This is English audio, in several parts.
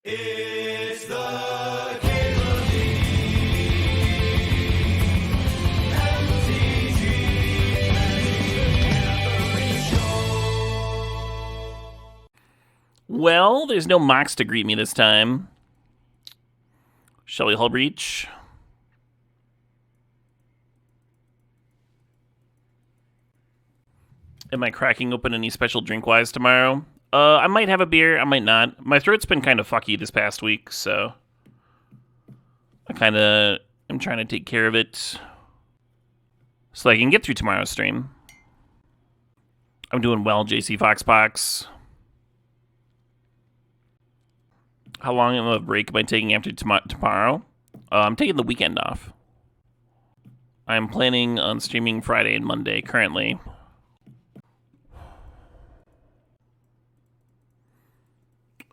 It's the Cable Well, there's no Mox to greet me this time. Shall we hull breach? Am I cracking open any special drink-wise tomorrow? I might have a beer, I might not. My throat's been kind of fucky this past week, so I kind of am trying to take care of it so I can get through tomorrow's stream. I'm doing well, JC Foxbox. How long of a break am I taking after tomorrow? I'm taking the weekend off. I'm planning on streaming Friday and Monday currently.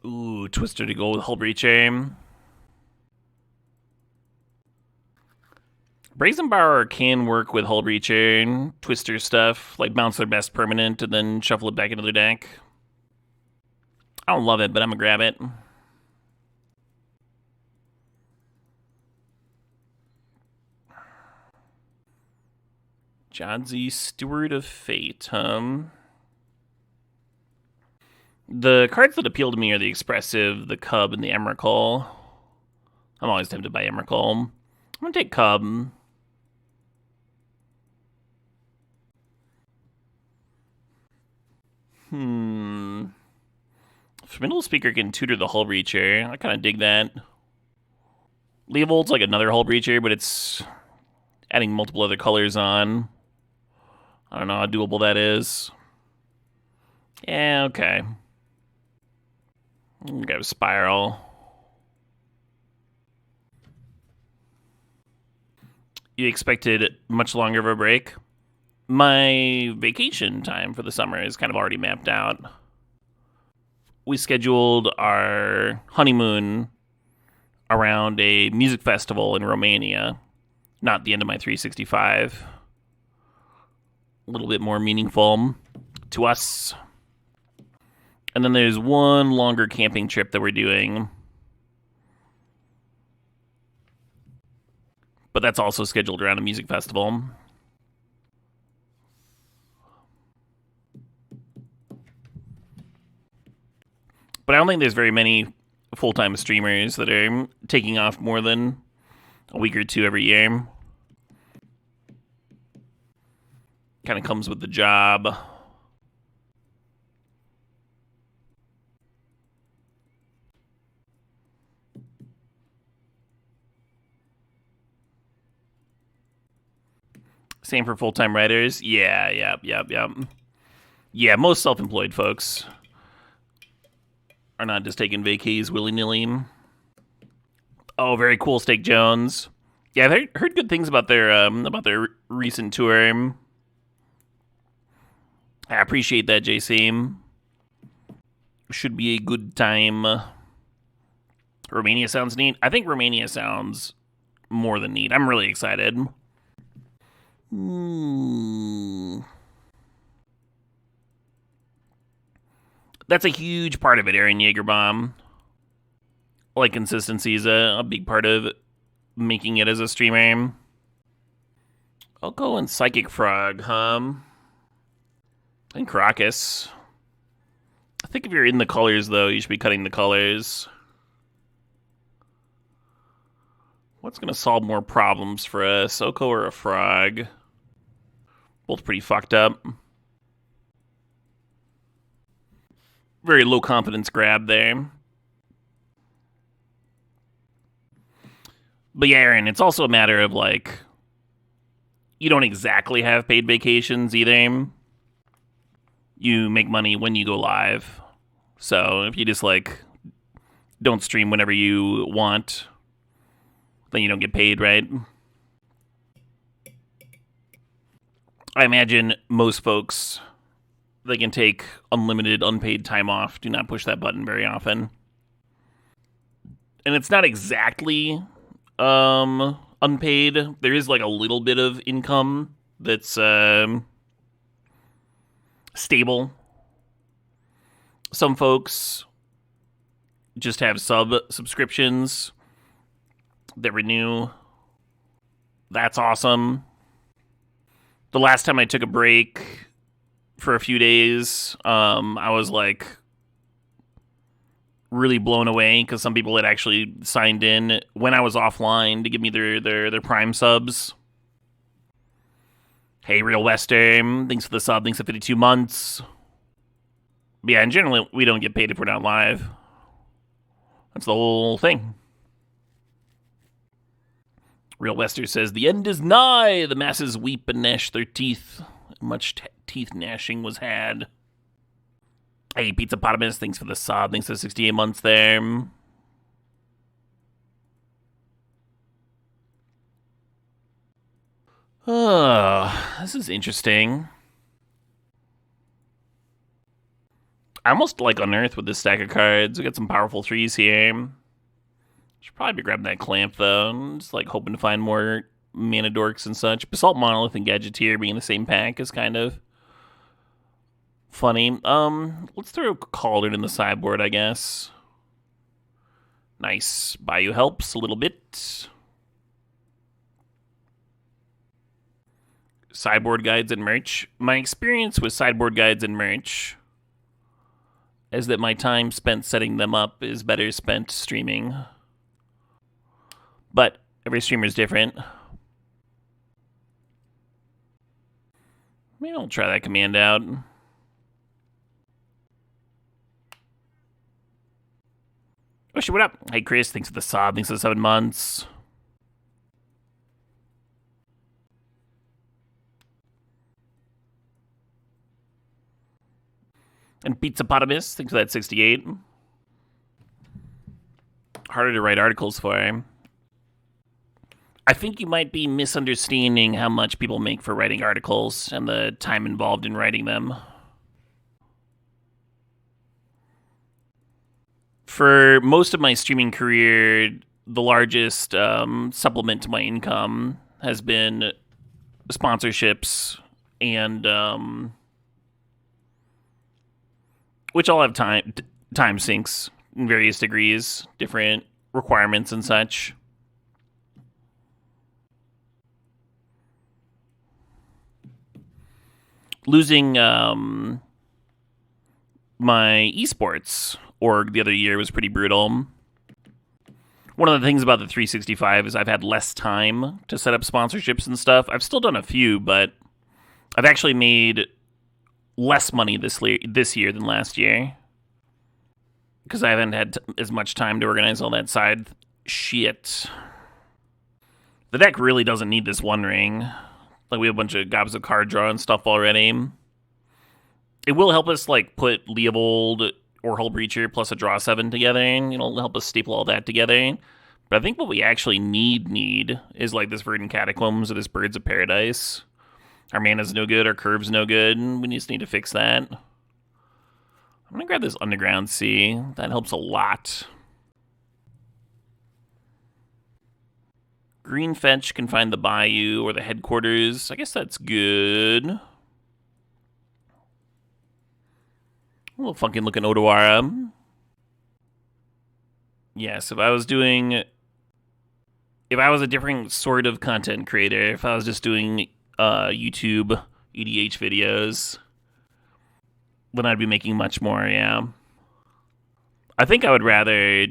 Ooh, Twister to go with Hull Breach aim. Brazenbauer can work with Hull Breach aim, Twister stuff, like bounce their best permanent and then shuffle it back into their deck. I don't love it, but I'm gonna grab it. Jodsy, Steward of Fate, The cards that appeal to me are the Expressive, the Cub, and the Emrakul. I'm always tempted by Emrakul. I'm gonna take Cub. Formidable Speaker can tutor the Hull Breacher. I kind of dig that. Leovold's like another Hull Breacher, but it's adding multiple other colors on. I don't know how doable that is. Yeah, okay. Grab a Spiral. You expected much longer of a break? My vacation time for the summer is kind of already mapped out. We scheduled our honeymoon around a music festival in Romania. Not the end of my 365. A little bit more meaningful to us. And then there's one longer camping trip that we're doing. But that's also scheduled around a music festival. But I don't think there's very many full-time streamers that are taking off more than a week or two every year. Kind of comes with the job. Same for full-time writers. Yeah. Yeah, most self-employed folks are not just taking vacays willy-nilly. Oh, very cool, Steak Jones. Yeah, I've heard good things about their recent tour. I appreciate that, JC. Should be a good time. Romania sounds neat. I think Romania sounds more than neat. I'm really excited. That's a huge part of it, Aaron Jaegerbaum. Like, consistency is a big part of making it as a streamer. I'll go in Psychic Frog, and Caracas. I think if you're in the colors, though, you should be cutting the colors. What's going to solve more problems for us? Oko or a Frog? Both pretty fucked up. Very low confidence grab there. But yeah, Aaron, it's also a matter of, like, you don't exactly have paid vacations either. You make money when you go live. So if you just, like, don't stream whenever you want, then you don't get paid, right? I imagine most folks, they can take unlimited unpaid time off, do not push that button very often. And it's not exactly unpaid. There is like a little bit of income that's stable. Some folks just have subscriptions that renew. That's awesome. The last time I took a break for a few days, I was like really blown away because some people had actually signed in when I was offline to give me their Prime subs. Hey, Real Western, thanks for the sub, thanks for 52 months. But yeah, and generally we don't get paid if we're not live. That's the whole thing. Real Wester says, the end is nigh. The masses weep and gnash their teeth. Much teeth gnashing was had. Hey, Pizza Potamus, thanks for the sub. Thanks for 68 months there. Oh, this is interesting. I almost like Unearth with this stack of cards. We got some powerful threes here. Should probably be grabbing that Clamp, though. I'm just like hoping to find more mana dorks and such. Basalt Monolith and Gadgeteer being in the same pack is kind of funny. Let's throw Cauldron in the sideboard, I guess. Nice. Bayou helps a little bit. Sideboard guides and merch. My experience with sideboard guides and merch is that my time spent setting them up is better spent streaming. But every streamer is different. Maybe I'll try that command out. Oh shit, what up? Hey Chris, thanks for the sub, thanks for the 7 months. And Pizza Potamus, thanks for that 68. Harder to write articles for him. I think you might be misunderstanding how much people make for writing articles and the time involved in writing them. For most of my streaming career, the largest supplement to my income has been sponsorships and which all have time sinks in various degrees, different requirements and such. Losing my esports org the other year was pretty brutal. One of the things about the 365 is I've had less time to set up sponsorships and stuff. I've still done a few, but I've actually made less money this year than last year because I haven't had as much time to organize all that side shit. The deck really doesn't need this One Ring. Like, we have a bunch of gobs of card draw and stuff already. It will help us, like, put Leovold or Hull Breacher plus a draw 7 together, and it'll help us staple all that together. But I think what we actually need is, like, this Verdant Catacombs or this Birds of Paradise. Our mana's no good, our curve's no good, we just need to fix that. I'm gonna grab this Underground Sea. That helps a lot. Green Fetch can find the Bayou or the headquarters. I guess that's good. A little funky looking Odawara. Yes, if I was a different sort of content creator, if I was just doing YouTube EDH videos, then I'd be making much more, yeah. I think I would rather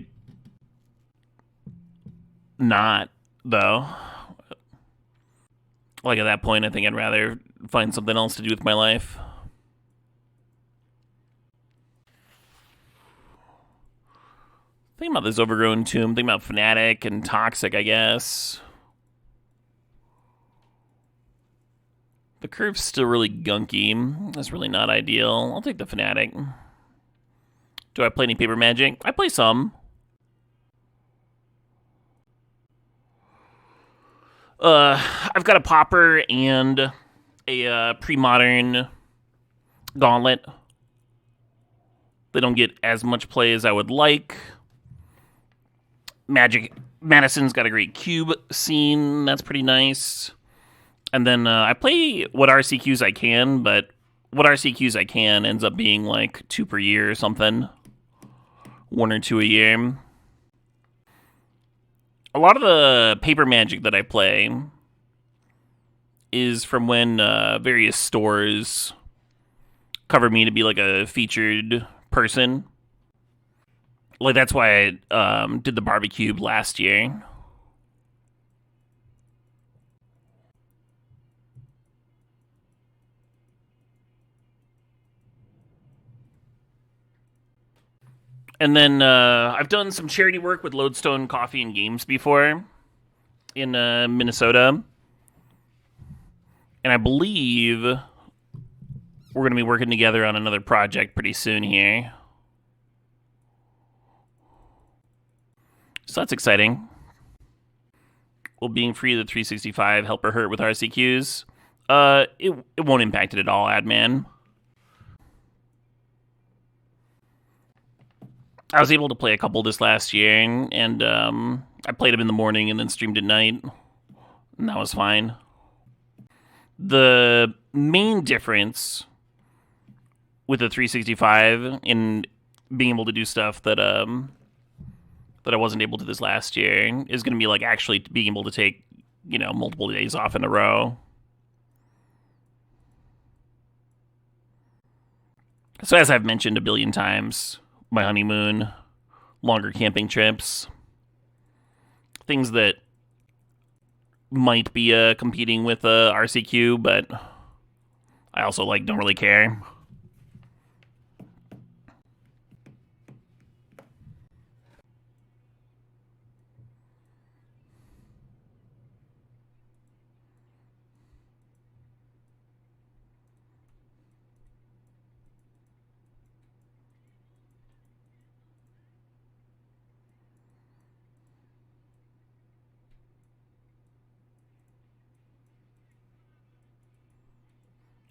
not, though. Like, at that point, I think I'd rather find something else to do with my life. Thinking about this Overgrown Tomb, thinking about Fnatic and Toxic, I guess. The curve's still really gunky. That's really not ideal. I'll take the Fnatic. Do I play any Paper Magic? I play some. I've got a Pauper and a pre-modern Gauntlet. They don't get as much play as I would like. Madison's got a great cube scene. That's pretty nice. And then I play what RCQs I can, but what RCQs I can ends up being like 2 per year or something. 1 or 2 a year. A lot of the paper magic that I play is from when various stores cover me to be like a featured person. Like that's why I did the barbecue last year. And then I've done some charity work with Lodestone Coffee and Games before in Minnesota. And I believe we're going to be working together on another project pretty soon here. So that's exciting. Will being free of the 365 help or hurt with RCQs? It won't impact it at all, Adman. I was able to play a couple this last year, and I played them in the morning and then streamed at night, and that was fine. The main difference with the 365 in being able to do stuff that I wasn't able to this last year is going to be like actually being able to take, multiple days off in a row. So as I've mentioned a billion times, my honeymoon, longer camping trips, things that might be competing with RCQ, but I also don't really care.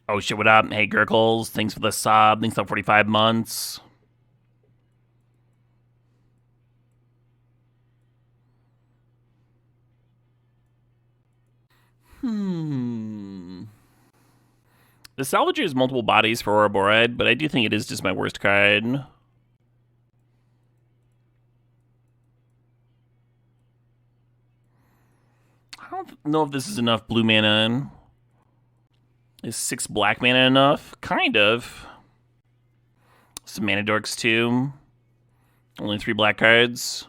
Oh shit, what up? Hey Gurkles, thanks for the sub, thanks for 45 months. The Salvager is multiple bodies for Ouroboride, but I do think it is just my worst card. I don't know if this is enough blue mana. Is 6 black mana enough? Kind of. Some mana dorks too. Only 3 black cards.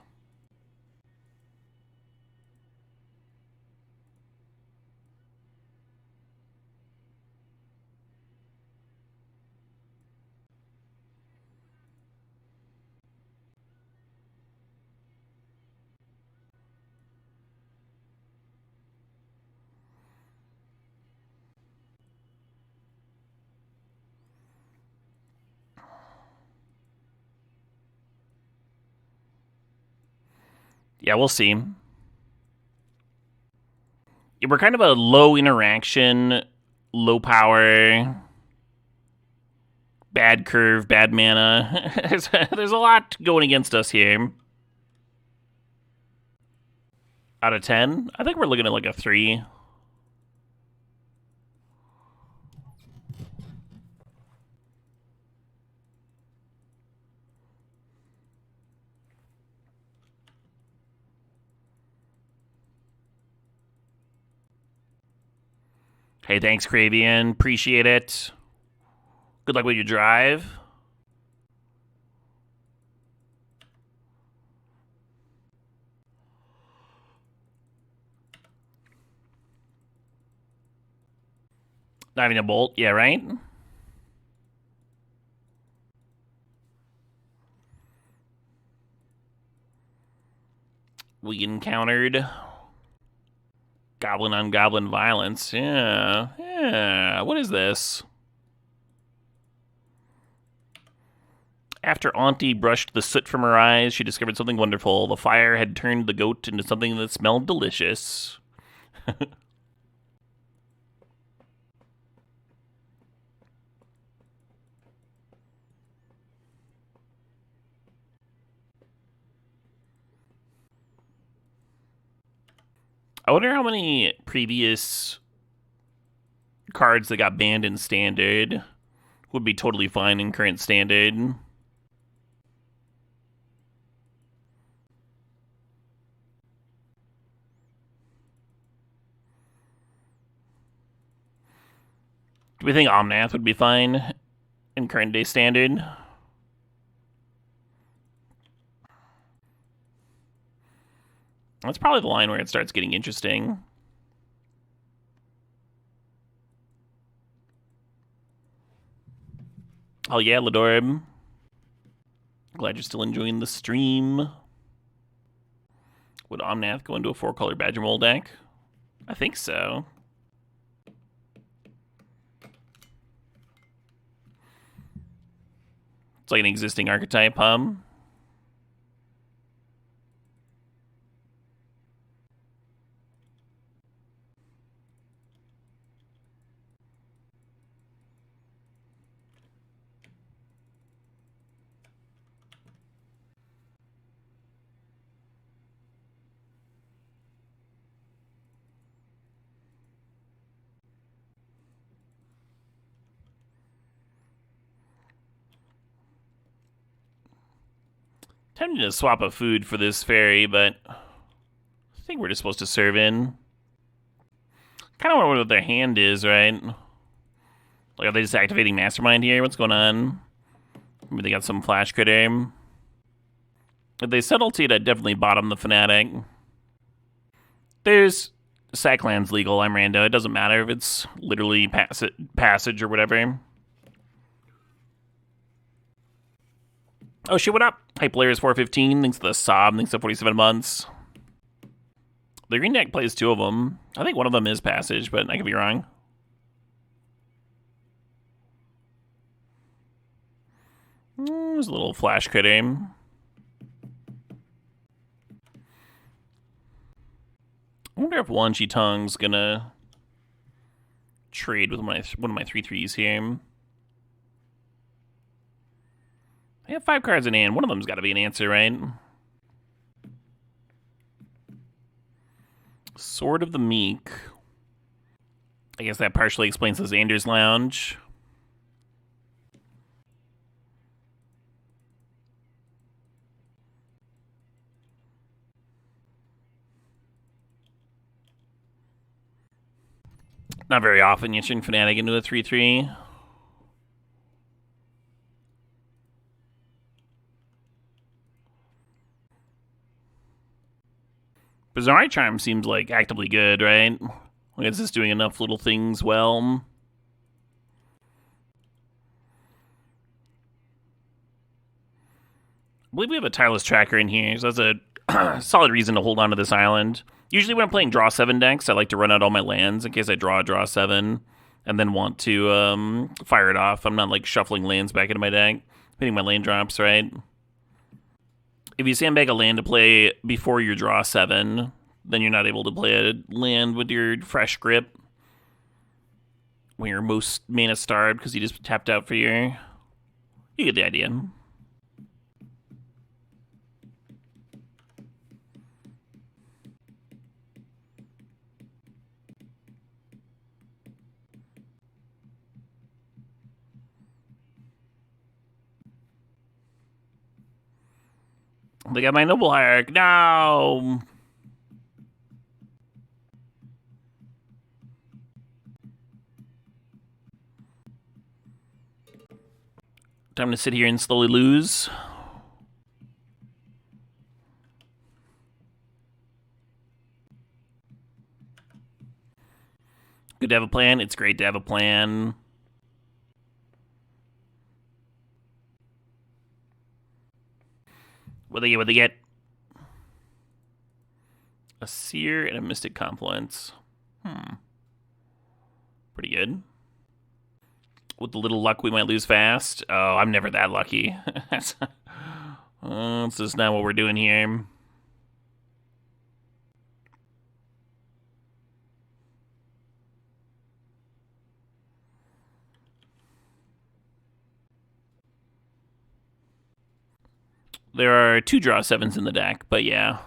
Yeah, we'll see. Yeah, we're kind of a low interaction, low power, bad curve, bad mana. There's a lot going against us here. Out of 10, I think we're looking at a 3. Hey, thanks, Cravian. Appreciate it. Good luck with your drive. Not even a bolt. Yeah, right? We encountered goblin on goblin violence. Yeah. What is this? After Auntie brushed the soot from her eyes, she discovered something wonderful. The fire had turned the goat into something that smelled delicious. I wonder how many previous cards that got banned in Standard would be totally fine in current Standard. Do we think Omnath would be fine in current day standard? That's probably the line where it starts getting interesting. Oh yeah, Ladorb. Glad you're still enjoying the stream. Would Omnath go into a 4-color Badger Mole deck? I think so. It's like an existing archetype, Tempted to swap a food for this fairy, but I think we're just supposed to serve in. Kind of wonder what their hand is, right? Like, are they just activating Mastermind here? What's going on? Maybe they got some flash critter. If they subtlety, I'd definitely bottom the Fnatic. There's Sackland's legal. I'm rando. It doesn't matter if it's literally passage or whatever. Oh shit, what up? Hype player is 415. Thanks to the Sob. Thanks to 47 months. The green deck plays 2 of them. I think one of them is passage, but I could be wrong. There's a little flash crit aim. I wonder if Wanchi Tongue's gonna trade with one of my 3/3s here. I have 5 cards in hand. One of them's got to be an answer, right? Sword of the Meek. I guess that partially explains the Xander's Lounge. Not very often you turn Fnatic into a 3/3. Bizarre Charm seems like actively good, right? Like it's just doing enough little things well. I believe we have a Tireless Tracker in here, so that's a solid reason to hold on to this island. Usually when I'm playing draw 7 decks, I like to run out all my lands in case I draw 7, and then want to fire it off. I'm not like shuffling lands back into my deck, hitting my lane drops, right? If you sandbag a land to play before you draw 7, then you're not able to play a land with your fresh grip when you're most mana starved because you just tapped out for your... You get the idea. They got my Noble Hierarch. No! Time to sit here and slowly lose. Good to have a plan. It's great to have a plan. What they get? A Seer and a Mystic Confluence. Pretty good. With a little luck, we might lose fast. Oh, I'm never that lucky. That's just not what we're doing here. There are 2 draw 7s in the deck, but yeah.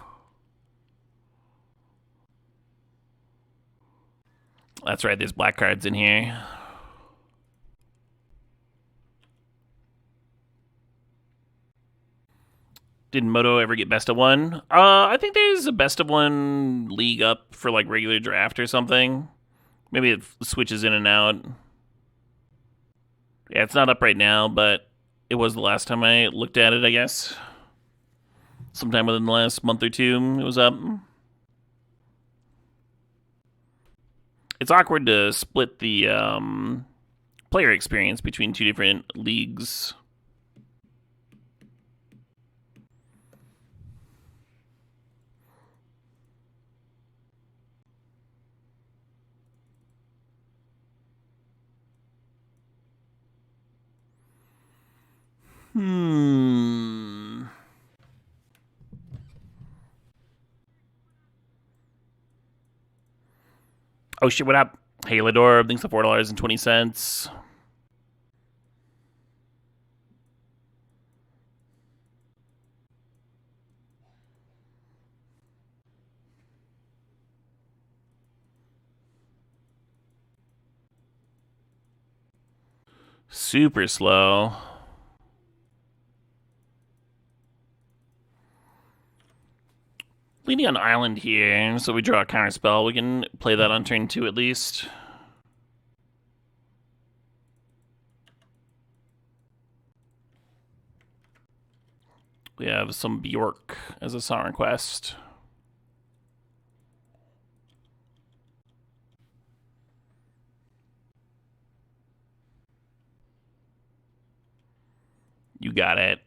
That's right, there's black cards in here. Did Moto ever get best of 1? I think there's a best of 1 league up for like regular draft or something. Maybe it switches in and out. Yeah, it's not up right now, but it was the last time I looked at it, I guess. Sometime within the last month or two, it was up. It's awkward to split the player experience between two different leagues. Oh shit, what up? Halador, thanks for $4.20. Super slow. Leading on island here, so we draw a counter spell. We can play that on turn 2 at least. We have some Bjork as a song request. You got it.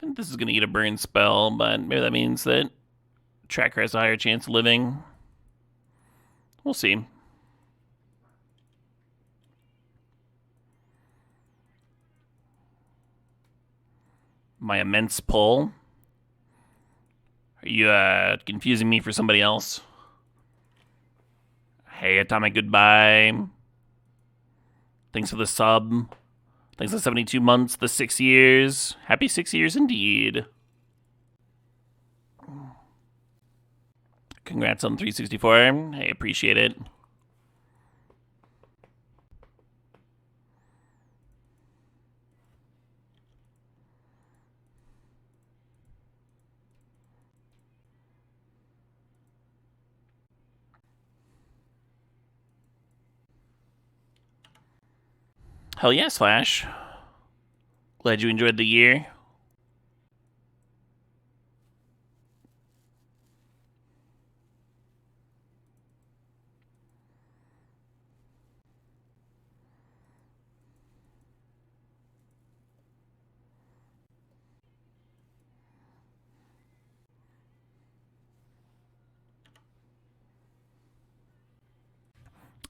I think this is going to get a burn spell, but maybe that means that Tracker has a higher chance of living. We'll see. My immense pull. Are you confusing me for somebody else? Hey, Atomic Goodbye. Thanks for the sub. Thanks for 72 months, the 6 years. Happy 6 years indeed. Congrats on 364. Hey, appreciate it. Hell yes, Flash. Glad you enjoyed the year.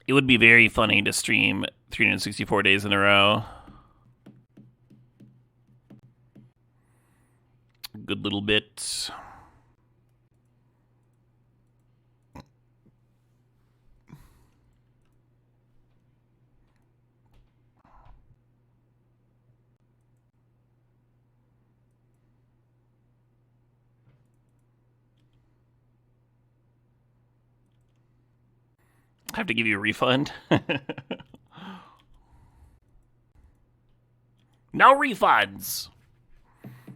It would be very funny to stream 364 days in a row. Good little bit. I have to give you a refund. No refunds.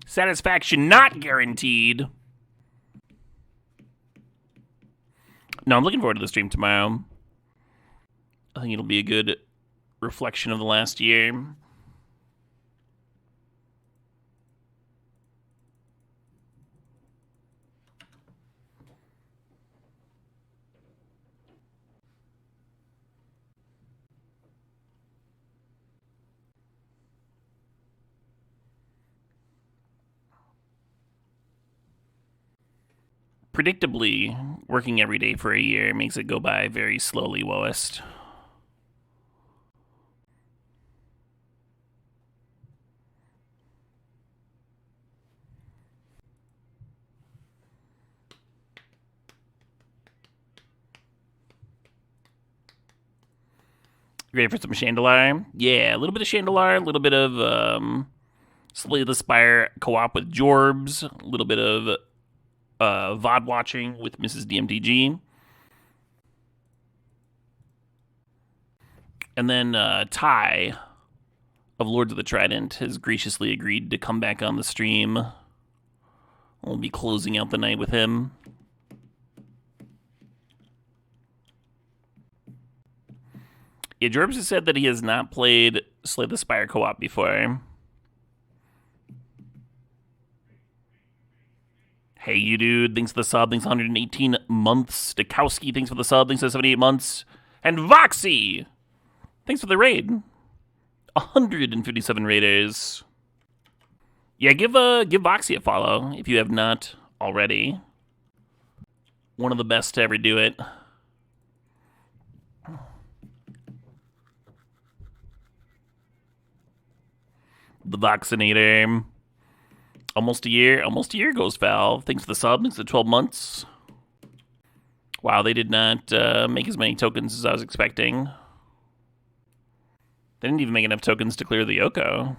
Satisfaction not guaranteed. No, I'm looking forward to the stream tomorrow. I think it'll be a good reflection of the last year. Predictably, working every day for a year makes it go by very slowly, Woest. Ready for some Chandelar? Yeah, a little bit of Chandelar, a little bit of Slay the Spire co-op with Jorbs, a little bit of VOD watching with Mrs. DMTG. And then Ty of Lords of the Trident has graciously agreed to come back on the stream. We'll be closing out the night with him. Yeah, Jorbs has said that he has not played Slay the Spire co-op before. Hey, you dude. Thanks for the sub. Thanks for 118 months. Stakowski, thanks for the sub. Thanks for 78 months. And Voxy, thanks for the raid. 157 raiders. Yeah, give Voxy a follow if you have not already. One of the best to ever do it. The Voxinator. Almost a year goes Valve. Thanks for the sub. Thanks for the 12 months. Wow, they did not make as many tokens as I was expecting. They didn't even make enough tokens to clear the Yoko.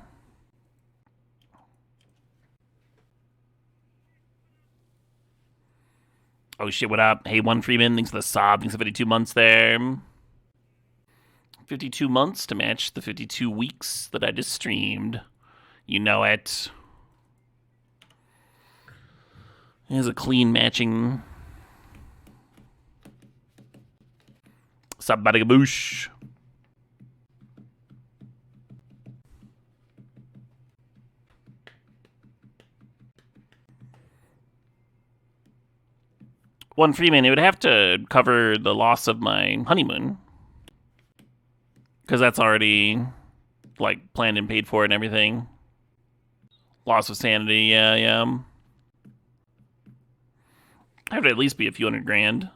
Oh shit, what up? Hey, One Freeman, thanks for the sub. Thanks for 52 months there. 52 months to match the 52 weeks that I just streamed. You know it. Here's a clean matching. Sabadagaboosh. One Freeman, it would have to cover the loss of my honeymoon. Because that's already, like, planned and paid for and everything. Loss of sanity, yeah. I have to at least be a few $100,000.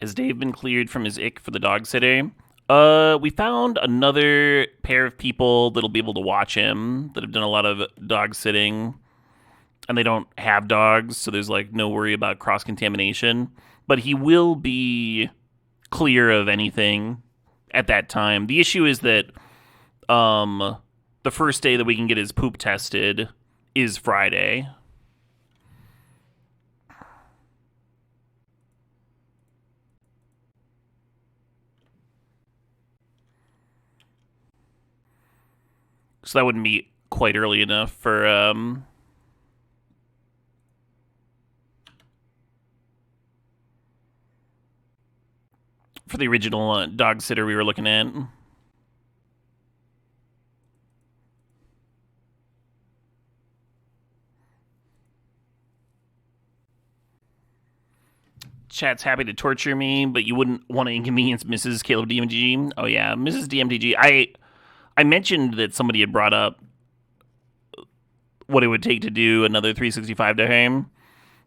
Has Dave been cleared from his ick for the dog sitter? We found another pair of people that'll be able to watch him that have done a lot of dog sitting, and they don't have dogs, so there's like no worry about cross contamination. But he will be clear of anything at that time. The issue is that the first day that we can get his poop tested is Friday. So that wouldn't be quite early enough for the original dog sitter we were looking at. Chat's happy to torture me, but you wouldn't want to inconvenience Mrs. Caleb DMTG. Oh yeah, Mrs. DMTG. I mentioned that somebody had brought up what it would take to do another 365 to him,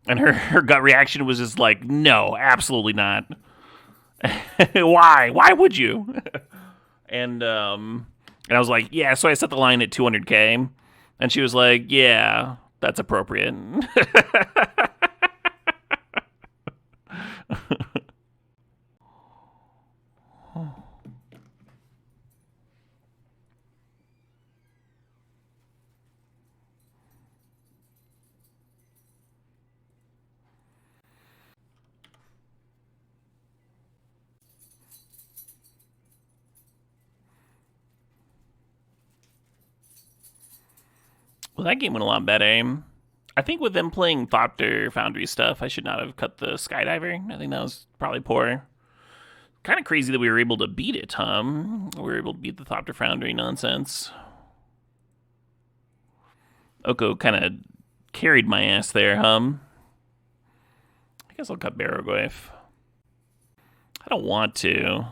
and her gut reaction was just like, no, absolutely not. Why? Why would you? And I was like, yeah, so I set the line at 200K, and she was like, yeah, that's appropriate. Well, that game went a lot better. I think with them playing Thopter Foundry stuff, I should not have cut the Skydiver. I think that was probably poor. Kind of crazy that we were able to beat it, We were able to beat the Thopter Foundry nonsense. Oko kind of carried my ass there, I guess I'll cut Barrowglyph. I don't want to.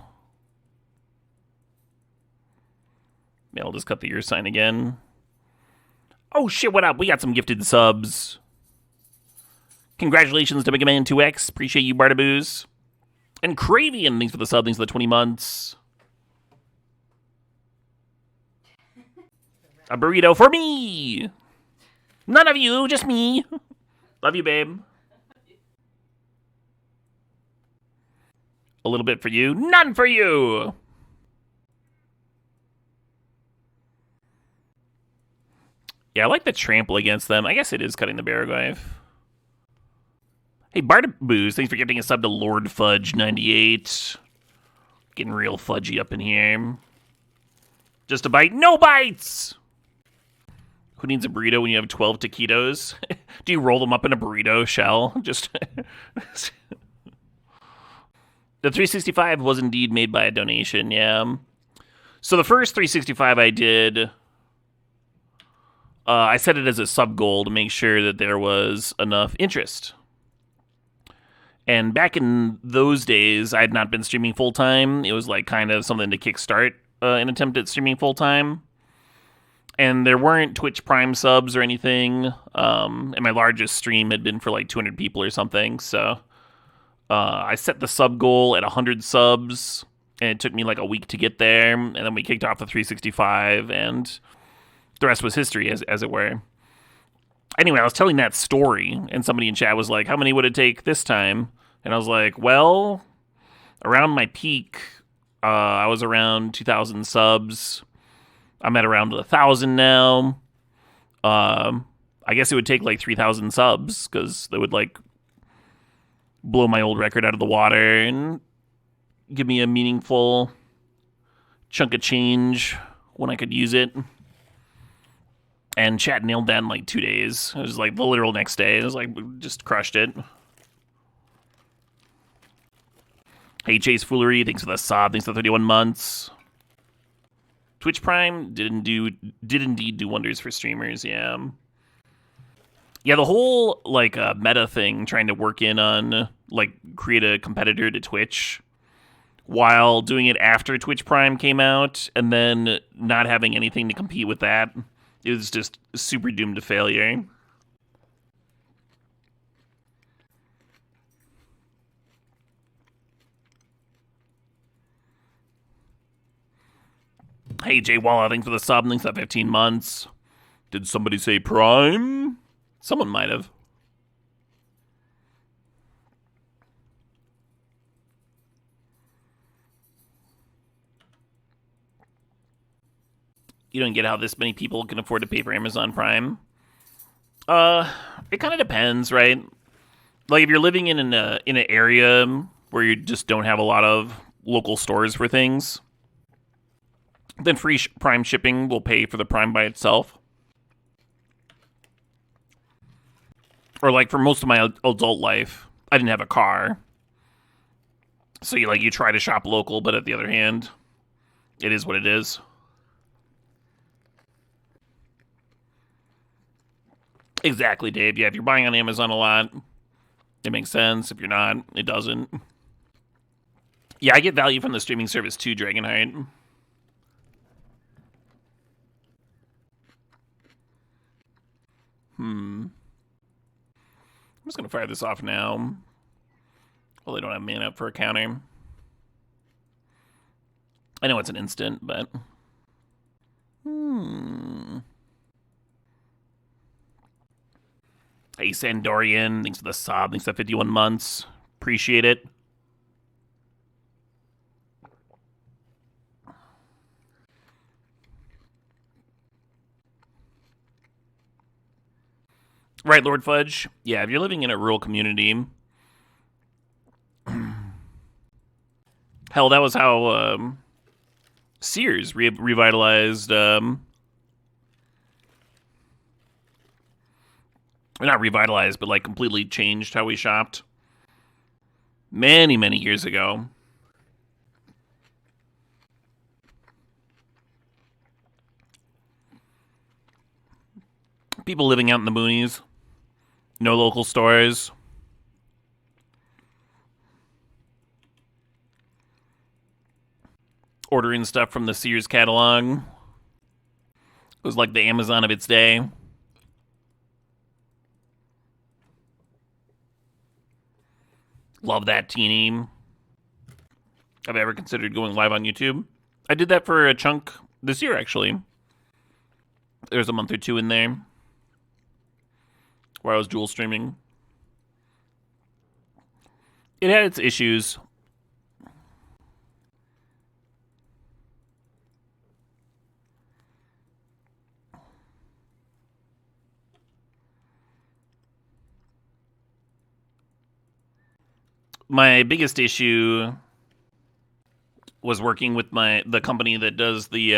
Maybe I'll just cut the ear sign again. Oh shit, what up? We got some gifted subs. Congratulations to Mega Man 2X. Appreciate you, Bartaboos. And Cravian, thanks for the sub, thanks for the 20 months. A burrito for me! None of you, just me. Love you, babe. A little bit for you, none for you. Yeah, I like the trample against them. I guess it is cutting the Baraglyph. Hey, Bardaboos, thanks for giving a sub to Lord Fudge 98. Getting real fudgy up in here. Just a bite, no bites! Who needs a burrito when you have 12 taquitos? Do you roll them up in a burrito shell? Just... The 365 was indeed made by a donation, yeah. So the first 365 I did, I set it as a sub goal to make sure that there was enough interest. And back in those days, I had not been streaming full time. It was like kind of something to kickstart an attempt at streaming full time. And there weren't Twitch Prime subs or anything. And my largest stream had been for like 200 people or something. So I set the sub goal at 100 subs. And it took me like a week to get there. And then we kicked off the 365. And the rest was history, as it were. Anyway, I was telling that story. And somebody in chat was like, how many would it take this time? And I was like, well, around my peak, I was around 2,000 subs. I'm at around 1,000 now. I guess it would take like 3,000 subs because they would like blow my old record out of the water and give me a meaningful chunk of change when I could use it. And chat nailed that in like 2 days. It was like the literal next day. It was like, just crushed it. Hey, Chase Foolery, thanks for the sub. Thanks for 31 months. Twitch Prime did indeed do wonders for streamers, yeah. Yeah, the whole, like, meta thing, trying to work in on, like, create a competitor to Twitch while doing it after Twitch Prime came out and then not having anything to compete with that, it was just super doomed to failure. Hey, Jay Walla, thanks for the sub. Thanks for 15 months. Did somebody say Prime? Someone might have. You don't get how this many people can afford to pay for Amazon Prime. It kind of depends, right? Like if you're living in an area where you just don't have a lot of local stores for things, then free Prime shipping will pay for the Prime by itself. Or like for most of my adult life, I didn't have a car. So you try to shop local, but at the other hand, it is what it is. Exactly, Dave. Yeah, if you're buying on Amazon a lot, it makes sense. If you're not, it doesn't. Yeah, I get value from the streaming service too, Dragonheart. I'm just going to fire this off now. Well, they don't have mana up for a counter. I know it's an instant, but... Hey, Sandorian, thanks for the sub, thanks for 51 months. Appreciate it. Right, Lord Fudge. Yeah, if you're living in a rural community... Hell, that was how Sears revitalized... not revitalized, but like completely changed how we shopped. Many, many years ago. People living out in the boonies. No local stores. Ordering stuff from the Sears catalog. It was like the Amazon of its day. Love that, teeny. Have I ever considered going live on YouTube? I did that for a chunk this year, actually. There's a month or two in there where I was dual streaming. It had its issues. my biggest issue was working with the company that does the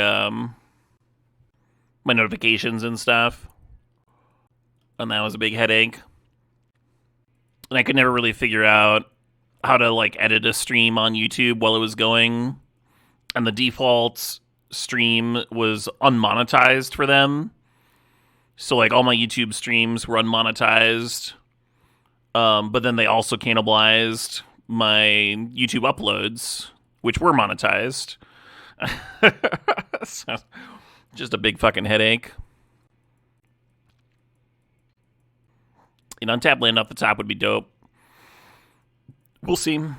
my notifications and stuff, and that was a big headache. And I could never really figure out how to like edit a stream on YouTube while it was going, and the default stream was unmonetized for them. So like all my YouTube streams were unmonetized, but then they also cannibalized my YouTube uploads, which were monetized. So, just a big fucking headache. An untapped land off the top would be dope. We'll see. I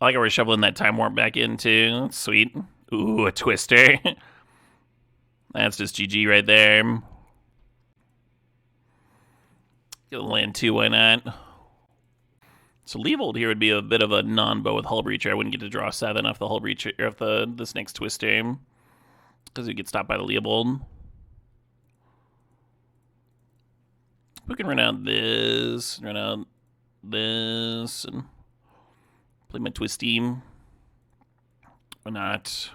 like how we're shoveling that time warp back in too. That's sweet. Ooh, a twister. That's just GG right there. Get a land 2, why not? So Leavold here would be a bit of a non-bow with Hull Breacher. I wouldn't get to draw 7 off the Hull Breacher, or off this next twister, because we get stopped by the Leavold. We can run out this, and play my twisty. Or not.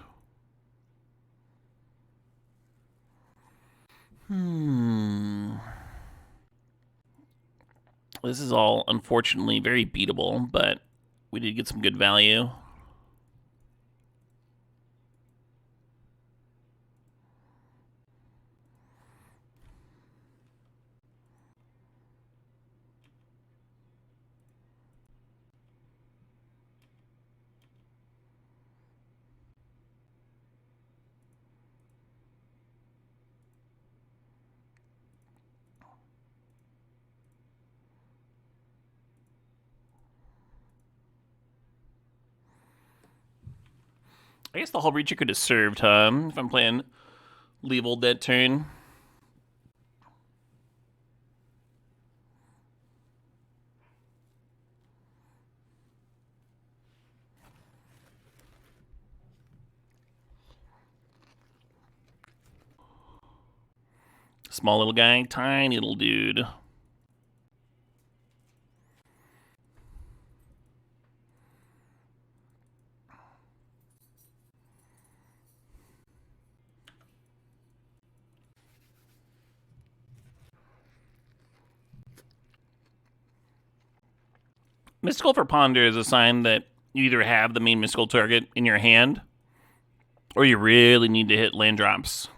This is all, unfortunately, very beatable, but we did get some good value. I guess the Hull Breacher could have served, huh? If I'm playing Leavold that turn. Small little guy, tiny little dude. Mystical for Ponder is a sign that you either have the main mystical target in your hand, or you really need to hit land drops.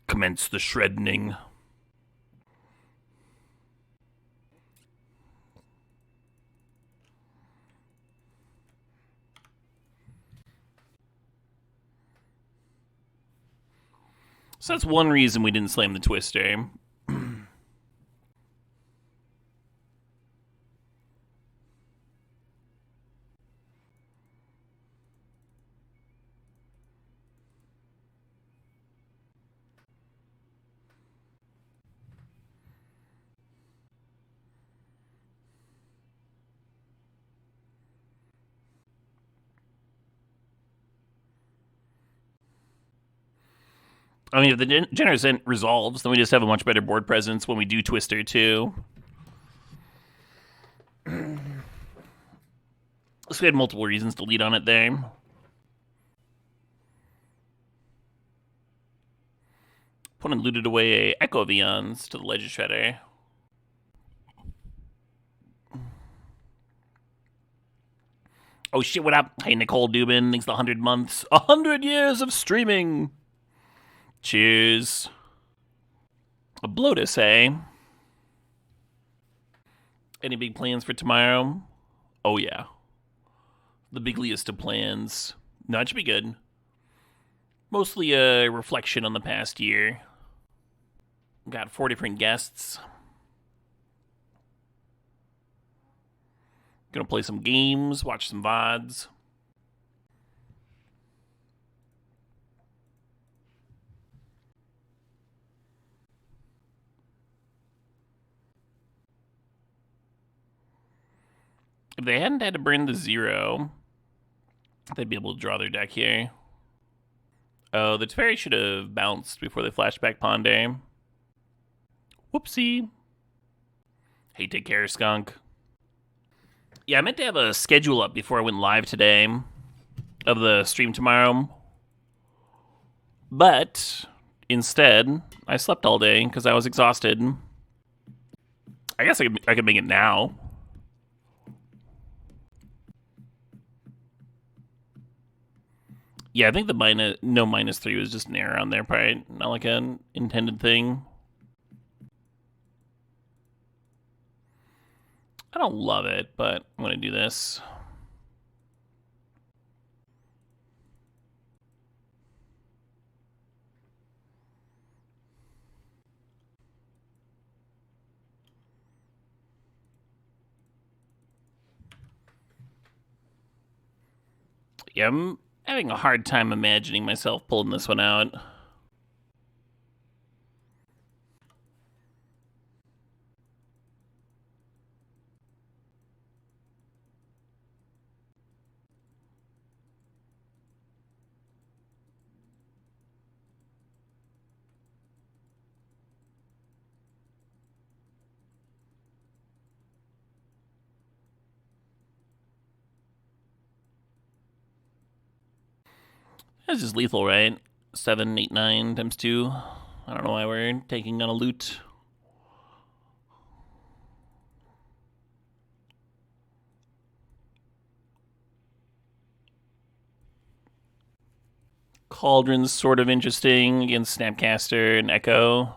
Commence the shredding. So that's one reason we didn't slam the twister. I mean, if the Generous End resolves, then we just have a much better board presence when we do Twister, too. So we had multiple reasons to lead on it there. Opponent looted away a Echo Vions to the Legend Shredder. Oh shit, what up? Hey, Nicole Dubin, thanks the 100 months. 100 years of streaming! Cheers. A Bloatus, eh? Any big plans for tomorrow? Oh, yeah. The bigliest of plans. No, it should be good. Mostly a reflection on the past year. Got 4 different guests. Gonna play some games, watch some VODs. If they hadn't had to burn the 0, they'd be able to draw their deck here. Oh, the Teferi should have bounced before they flashback Ponder. Whoopsie. Hey, take care, Skunk. Yeah, I meant to have a schedule up before I went live today of the stream tomorrow. But instead, I slept all day because I was exhausted. I guess I could make it now. Yeah, I think the -3 was just an error on their part, not like an intended thing. I don't love it, but I'm going to do this. Yeah, I'm having a hard time imagining myself pulling this one out. That's just lethal, right? 7, 8, 9 times 2. I don't know why we're taking on a loot. Cauldron's sort of interesting against Snapcaster and Echo.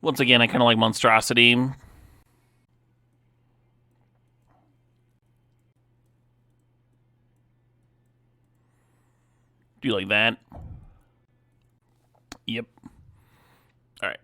Once again, I kind of like Monstrosity. Do you like that? Yep. All right.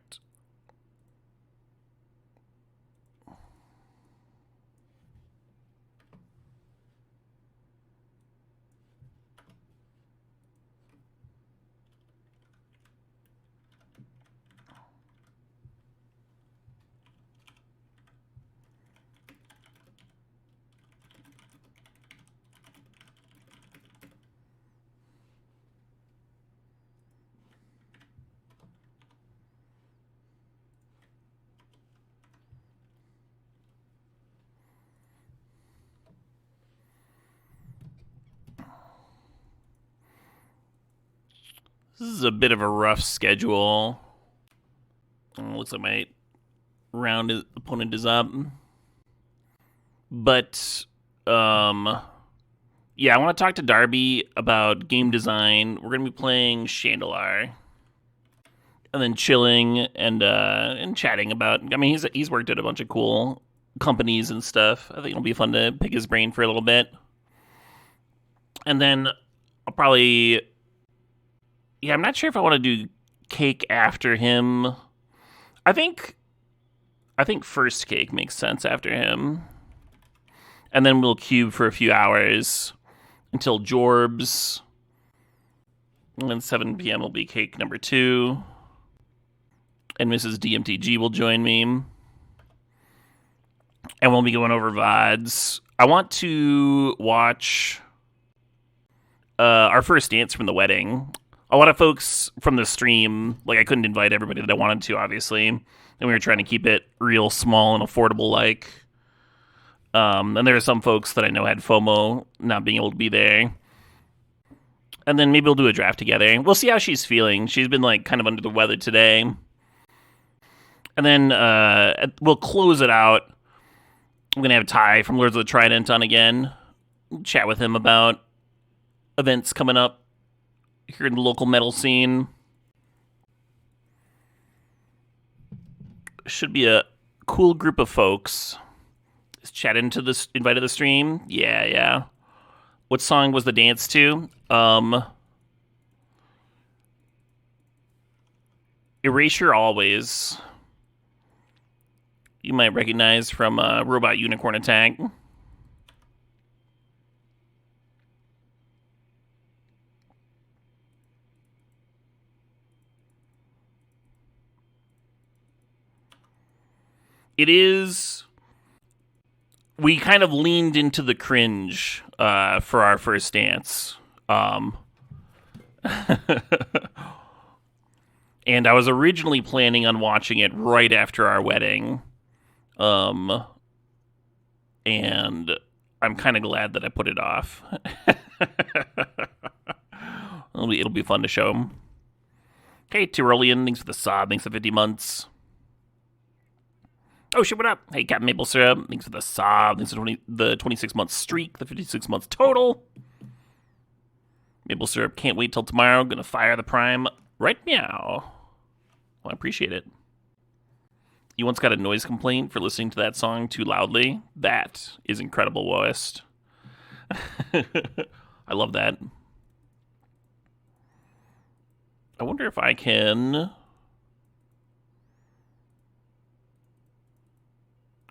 This is a bit of a rough schedule. Looks like my opponent is up. But, yeah, I want to talk to Darby about game design. We're going to be playing Chandelar. And then chilling and chatting about... I mean, he's worked at a bunch of cool companies and stuff. I think it'll be fun to pick his brain for a little bit. And then I'll probably... Yeah, I'm not sure if I want to do Cake after him. I think first Cake makes sense after him. And then we'll cube for a few hours until Jorbs. And then 7 p.m. will be Cake number 2. And Mrs. DMTG will join me. And we'll be going over VODs. I want to watch our first dance from the wedding. A lot of folks from the stream, like I couldn't invite everybody that I wanted to, obviously. And we were trying to keep it real small and affordable, like. And there are some folks that I know had FOMO not being able to be there. And then maybe we'll do a draft together. We'll see how she's feeling. She's been like kind of under the weather today. And then we'll close it out. I'm going to have Ty from Lords of the Trident on again. Chat with him about events coming up here in the local metal scene. Should be a cool group of folks. Is Chad invited to the stream? Yeah. What song was the dance to? Erasure Always. You might recognize from Robot Unicorn Attack. It is. We kind of leaned into the cringe for our first dance. And I was originally planning on watching it right after our wedding. And I'm kind of glad that I put it off. It'll be fun to show them. Hey, Tyrolean, thanks for the sub. Thanks for 50 months. Oh, shit, what up? Hey, Captain Maple Syrup, thanks for the sub. Thanks for the 26-month streak, the 56 months total. Maple Syrup, can't wait till tomorrow. Gonna fire the Prime right meow. Well, I appreciate it. You once got a noise complaint for listening to that song too loudly. That is incredible, Woest. I love that. I wonder if I can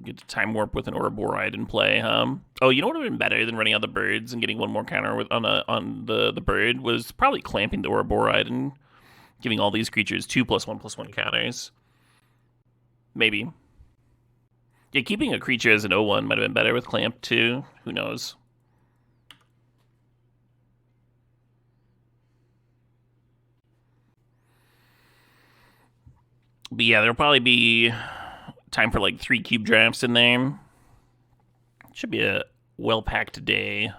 get to time warp with an Ouroboride and play, huh? Oh, you know what would have been better than running out the birds and getting one more counter on the bird was probably clamping the Ouroboride and giving all these creatures 2+1/+1 counters. Maybe. Yeah, keeping a creature as an 0/1 might have been better with clamp too. Who knows? But yeah, there'll probably be time for like 3 cube drafts in there. Should be a well-packed day.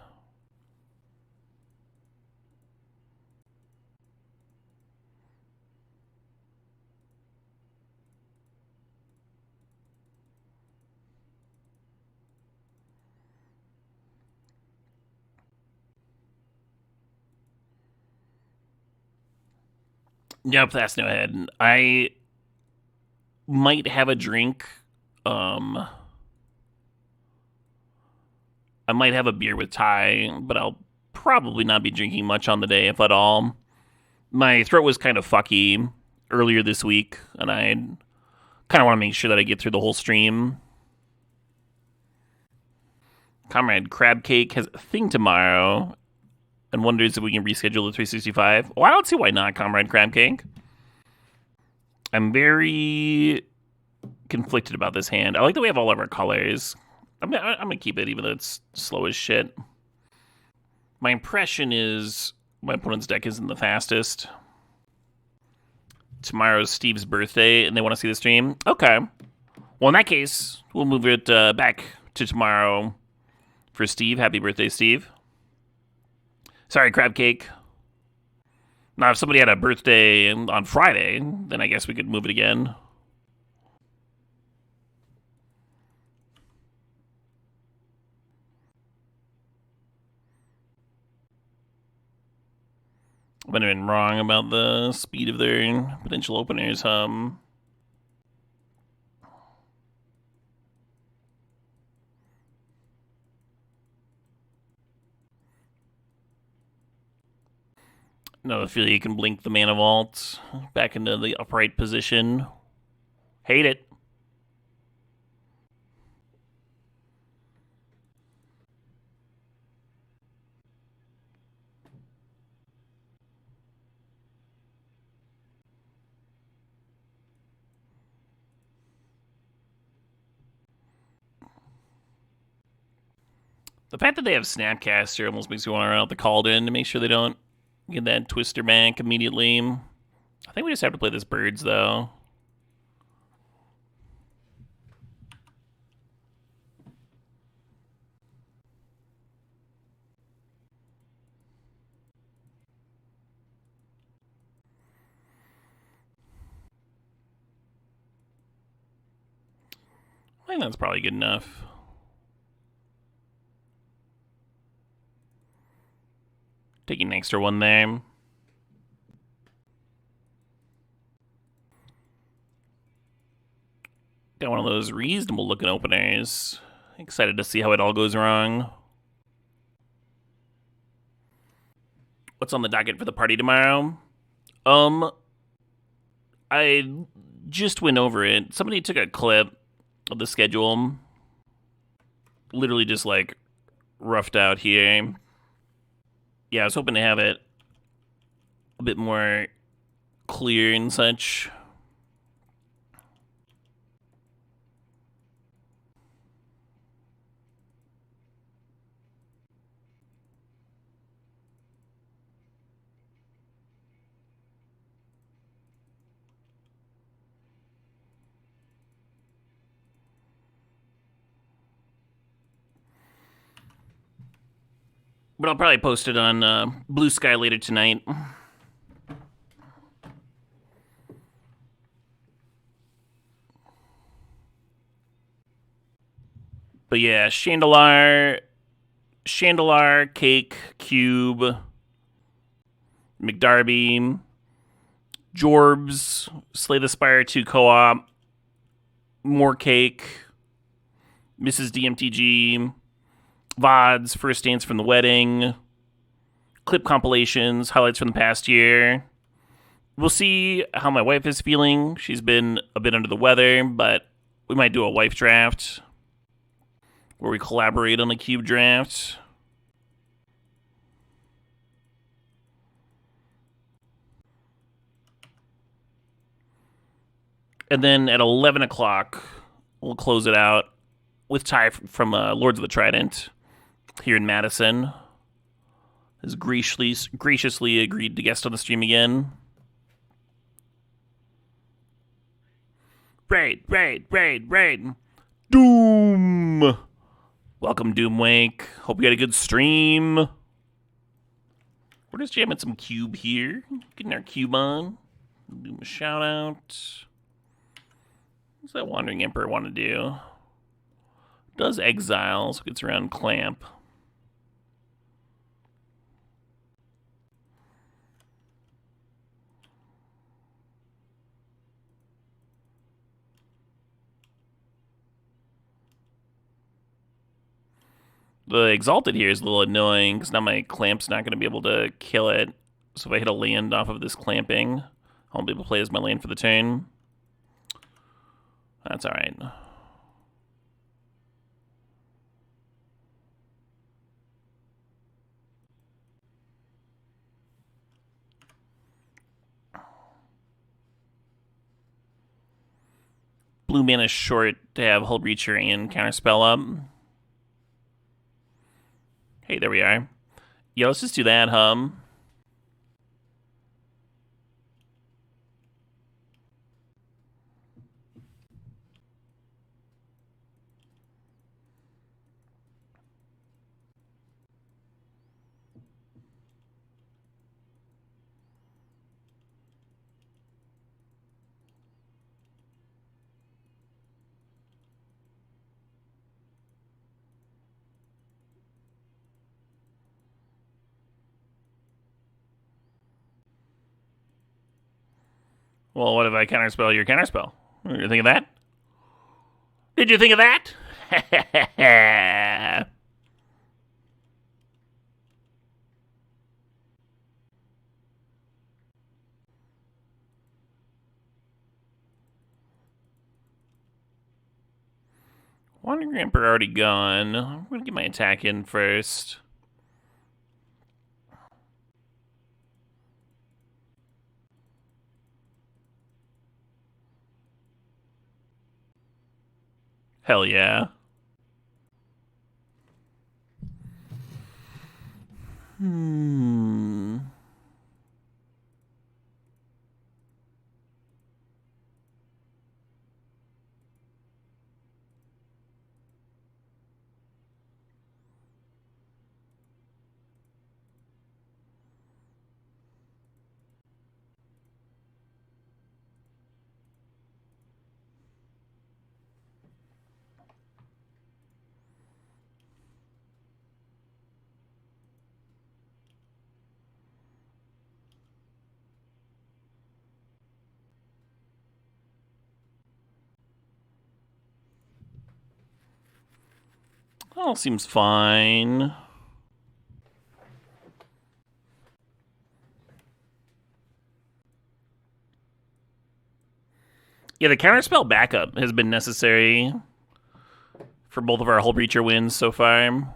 Yep, that's no head. I might have a drink. I might have a beer with Ty, but I'll probably not be drinking much on the day, if at all. My throat was kind of fucky earlier this week, and I kind of want to make sure that I get through the whole stream. Comrade Crab Cake has a thing tomorrow and wonders if we can reschedule the 365. Well, I don't see why not, Comrade Crab Cake. I'm very conflicted about this hand. I like that we have all of our colors. I'm gonna keep it even though it's slow as shit. My impression is my opponent's deck isn't the fastest. Tomorrow's Steve's birthday and they want to see the stream. Okay. Well, in that case, we'll move it back to tomorrow for Steve. Happy birthday, Steve. Sorry, Crab Cake. Now, if somebody had a birthday on Friday, then I guess we could move it again. I've been wrong about the speed of their potential openers. No, I feel you can blink the Mana Vault back into the upright position. Hate it. The fact that they have Snapcaster almost makes me want to run out the Cauldron to make sure they don't get that Twister back immediately. I think we just have to play this Birds, though. I think that's probably good enough. Taking an extra one there. Got one of of those reasonable looking openers. Excited to see how it all goes wrong. What's on the docket for the party tomorrow? I just went over it. Somebody took a clip of the schedule. Literally just like roughed out here. Yeah, I was hoping to have it a bit more clear and such. But I'll probably post it on Blue Sky later tonight. But yeah, Chandelar, Cake, Cube, McDarby, Jorbs, Slay the Spire 2 Co-op, More Cake, Mrs. DMTG, VODs, First Dance from the Wedding, clip compilations, highlights from the past year. We'll see how my wife is feeling. She's been a bit under the weather, but we might do a wife draft where we collaborate on a cube draft. And then at 11 o'clock, we'll close it out with Ty from Lords of the Trident here in Madison. Has graciously agreed to guest on the stream again. Raid. Doom! Welcome, Doomwake. Hope you had a good stream. We're just jamming some cube here. Getting our cube on. Do him a shout out. What's that Wandering Emperor want to do? Does exile, so gets around Clamp. The Exalted here is a little annoying, because now my Clamp's not going to be able to kill it. So if I hit a land off of this Clamping, I won't be able to play as my land for the turn. That's alright. Blue mana short to have Hull Breacher and Counterspell up. Hey, there we are. Yeah, let's just do that, hum. Well, what if I counterspell your counterspell? Did you think of that? Did you think of that? Wandering Emperor already gone. I'm going to get my attack in first. Hell yeah. All seems fine. Yeah, the counterspell backup has been necessary for both of our Hull Breacher wins so far.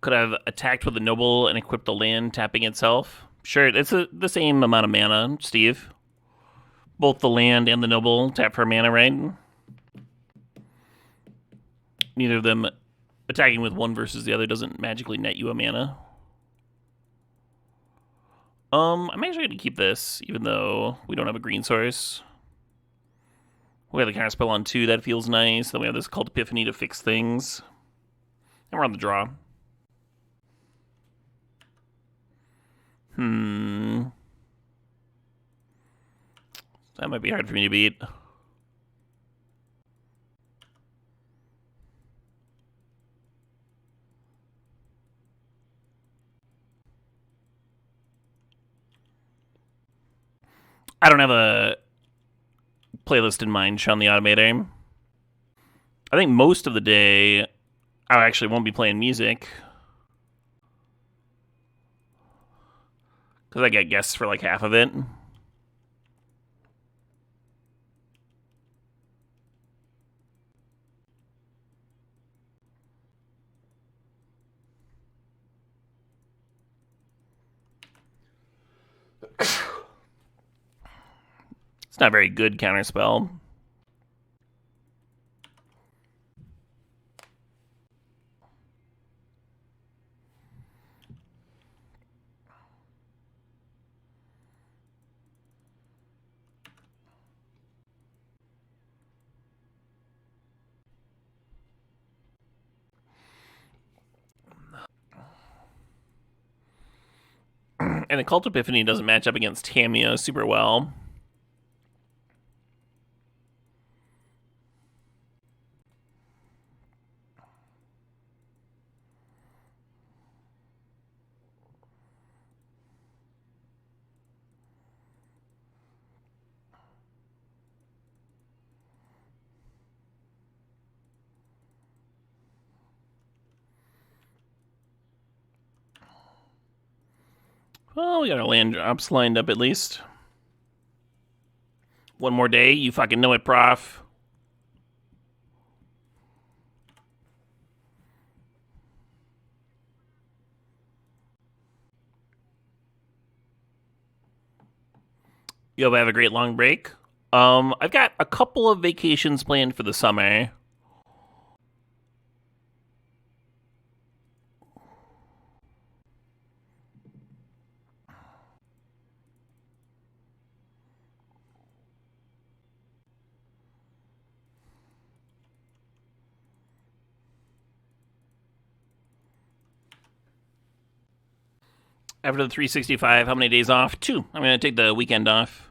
Could have attacked with the Noble and equipped the land, tapping itself. Sure, it's the same amount of mana, Steve. Both the land and the Noble tap for mana, right? Neither of them attacking with one versus the other doesn't magically net you a mana. I'm actually going to keep this, even though we don't have a green source. We have the counterspell on 2, that feels nice. Then we have this Cult Epiphany to fix things. And we're on the draw. That might be hard for me to beat. I don't have a playlist in mind, Sean the Automator. I think most of the day I actually won't be playing music. Because I get guests for like half of it. It's not very good counterspell. And the Cult Epiphany doesn't match up against Tamiyo super well. Well, we got our land drops lined up at least. One more day, you fucking know it, prof. You hope I have a great long break. I've got a couple of vacations planned for the summer. After the 365, how many days off? 2. I'm going to take the weekend off.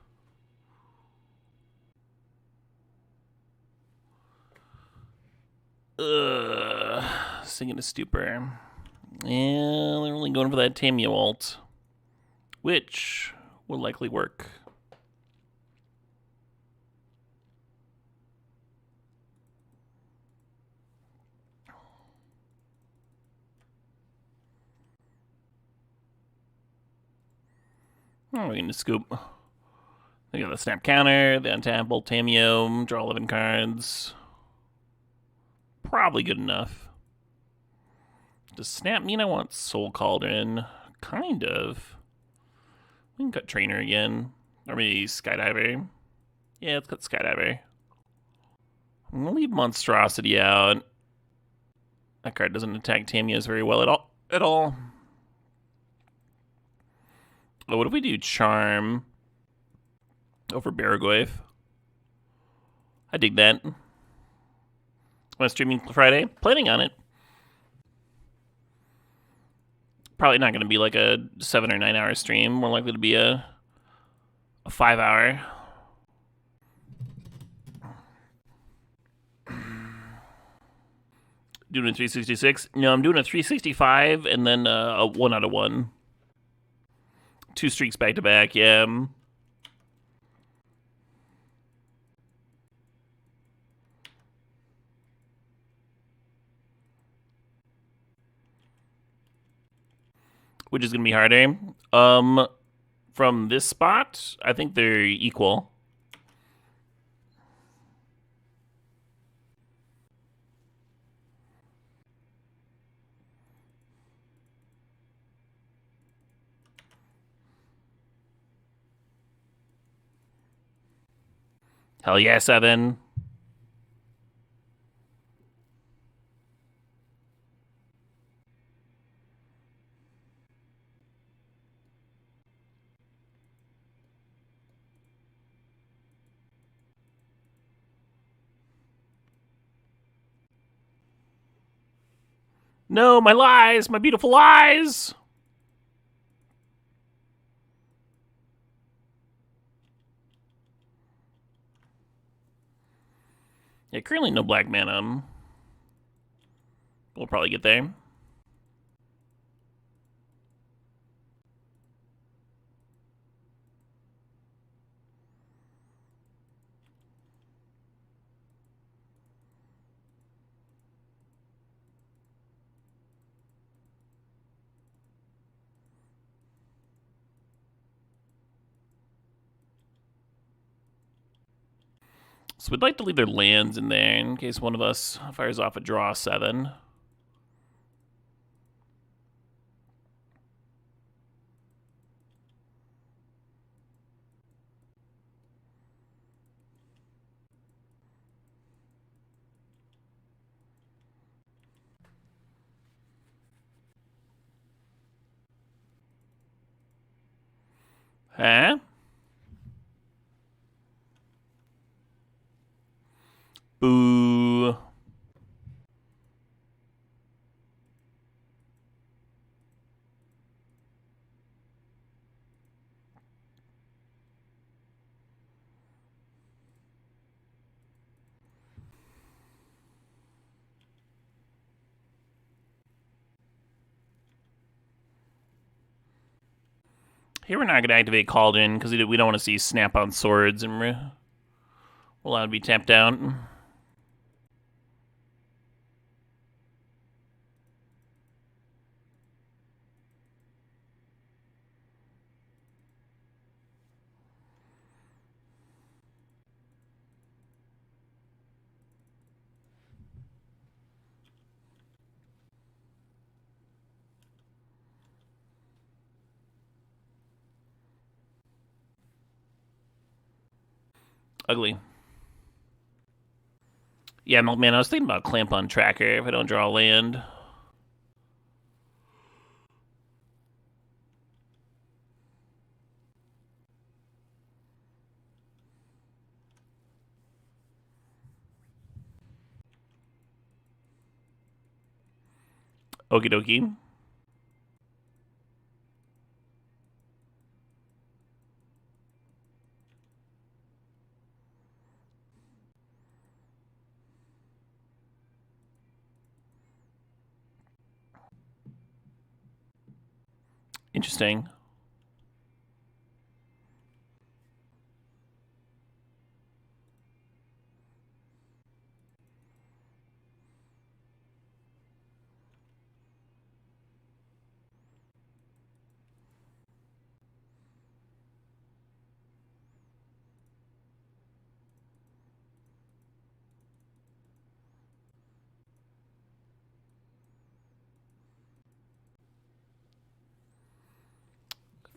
Singing a stupor. Yeah, they're only going for that Tamiyo ult, which will likely work. Oh, we're going to scoop. They got the snap counter, the untap bolt Tamiyo, draw 11 cards. Probably good enough. Does snap mean I want Soul Cauldron? Kind of. We can cut Trainer again. Or maybe Skydiver. Yeah, let's cut Skydiver. I'm going to leave Monstrosity out. That card doesn't attack Tamiyo's very well at all. Oh, what if we do Charm over Baragoyf? I dig that. Want to streaming Friday? Planning on it. Probably not going to be like a 7 or 9 hour stream. More likely to be a 5 hour. Doing a 366? No, I'm doing a 365 and then a 1 out of 1. 2 streaks back to back, yeah. which is going to be harder. From this spot, I think they're equal. Hell yeah, 7. No, my lies, my beautiful lies. Yeah, currently no black mana. We'll probably get there. So we'd like to leave their lands in there in case one of us fires off a draw 7. Huh? Boo. Here we're not going to activate Cauldron because we don't want to see Snap on Swords and we'll allow it to be tapped out. Ugly. Yeah, man, I was thinking about Clamp on Tracker if I don't draw land. Okie dokie. Interesting.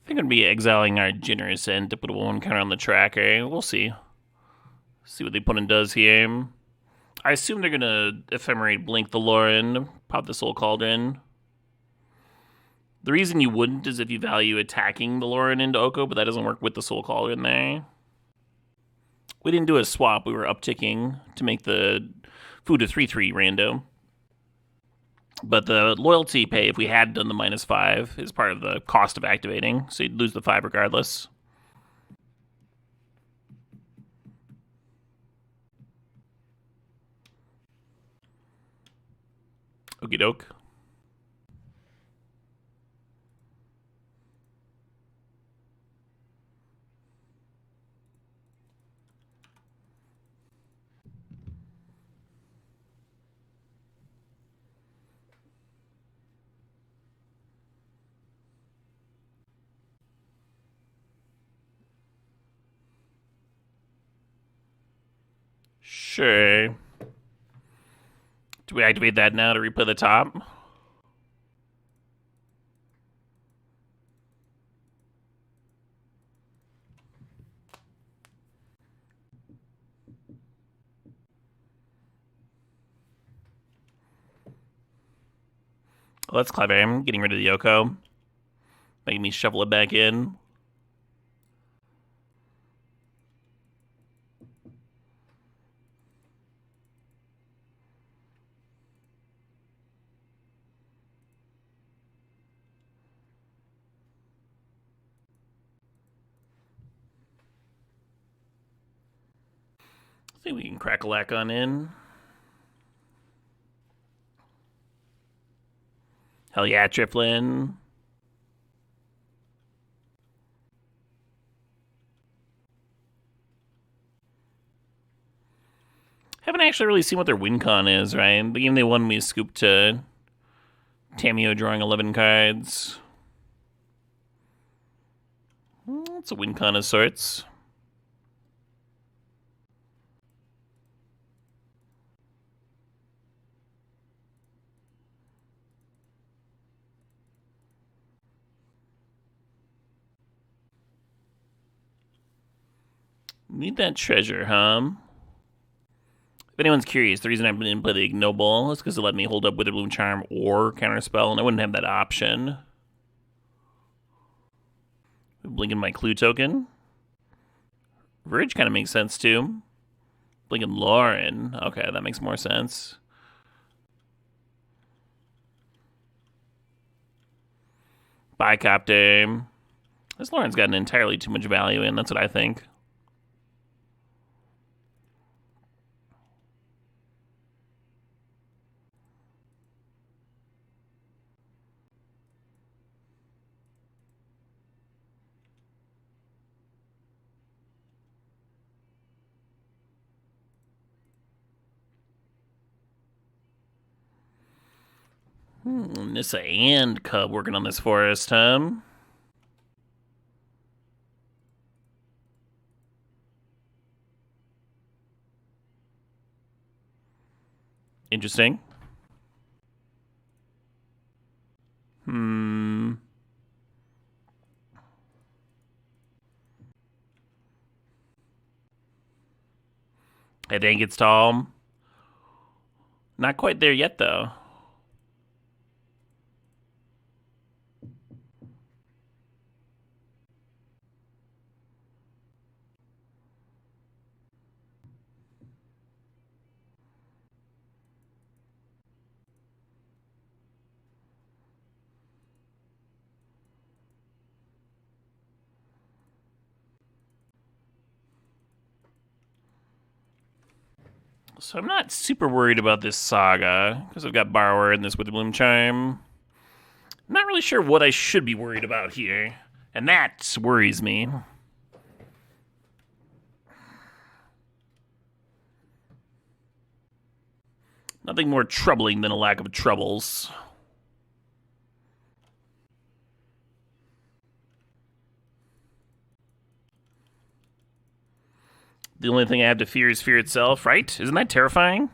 I think I'm going to be exiling our Generous End to put a 1 counter on the tracker. We'll see. See what the opponent does here. I assume they're going to Ephemerate Blink the Lauren, pop the Soul Cauldron. The reason you wouldn't is if you value attacking the Lauren into Oko, but that doesn't work with the Soul Cauldron there. We didn't do a swap. We were upticking to make the food a 3/3 rando. But the loyalty pay, if we had done the -5, is part of the cost of activating, so you'd lose the 5 regardless. Okie doke. Sure. Do we activate that now to replay the top? Well, that's clever. I'm getting rid of the Yoko. Making me shovel it back in. I think we can crack a lack on in. Hell yeah, Triplin. Haven't actually really seen what their win con is, right? The game they won, we scooped to Tamio drawing 11 cards. It's a win con of sorts. Need that treasure, huh? If anyone's curious, the reason I didn't play the Ignoble is because it let me hold up Witherbloom Charm or Counterspell, and I wouldn't have that option. Blinking my Clue token. Verge kind of makes sense, too. Blinking Lauren. Okay, that makes more sense. Bicopter. This Lauren's gotten entirely too much value in, that's what I think. Nissa and Cub working on this forest, huh? Interesting. I think it's tall. Not quite there yet, though. So I'm not super worried about this saga, because I've got Borrower and this Witherbloom Charm. I'm not really sure what I should be worried about here, and that worries me. Nothing more troubling than a lack of troubles. The only thing I have to fear is fear itself, right? Isn't that terrifying?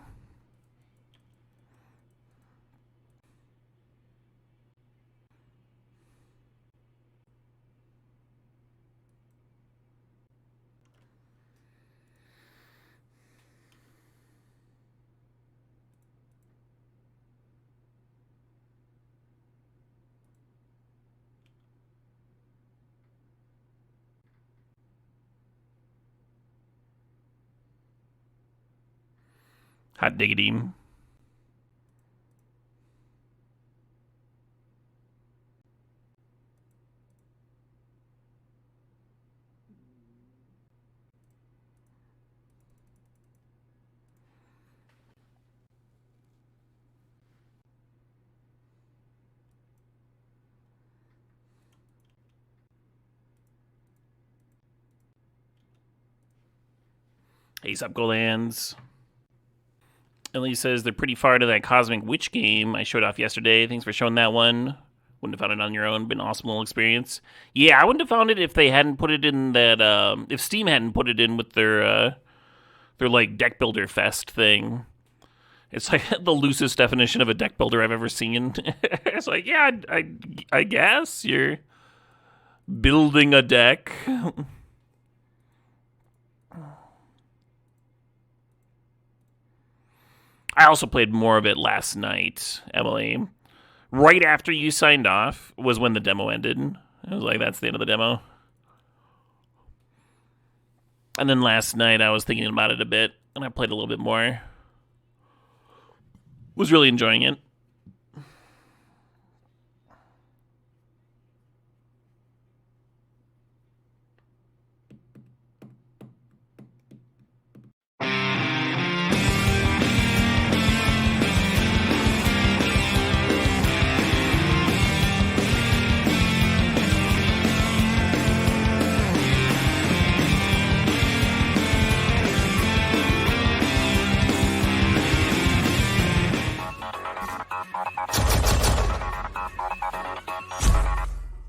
Hot diggity. Ace up go lands. Ellie says they're pretty far to that Cosmic Witch game I showed off yesterday. Thanks for showing that one. Wouldn't have found it on your own. Been an awesome little experience. Yeah, I wouldn't have found it if they hadn't put it in that. If Steam hadn't put it in with their their like deck builder fest thing. It's like the loosest definition of a deck builder I've ever seen. It's like, yeah, I guess you're building a deck. I also played more of it last night, Emily. Right after you signed off was when the demo ended. I was like, that's the end of the demo. And then last night I was thinking about it a bit, and I played a little bit more. Was really enjoying it.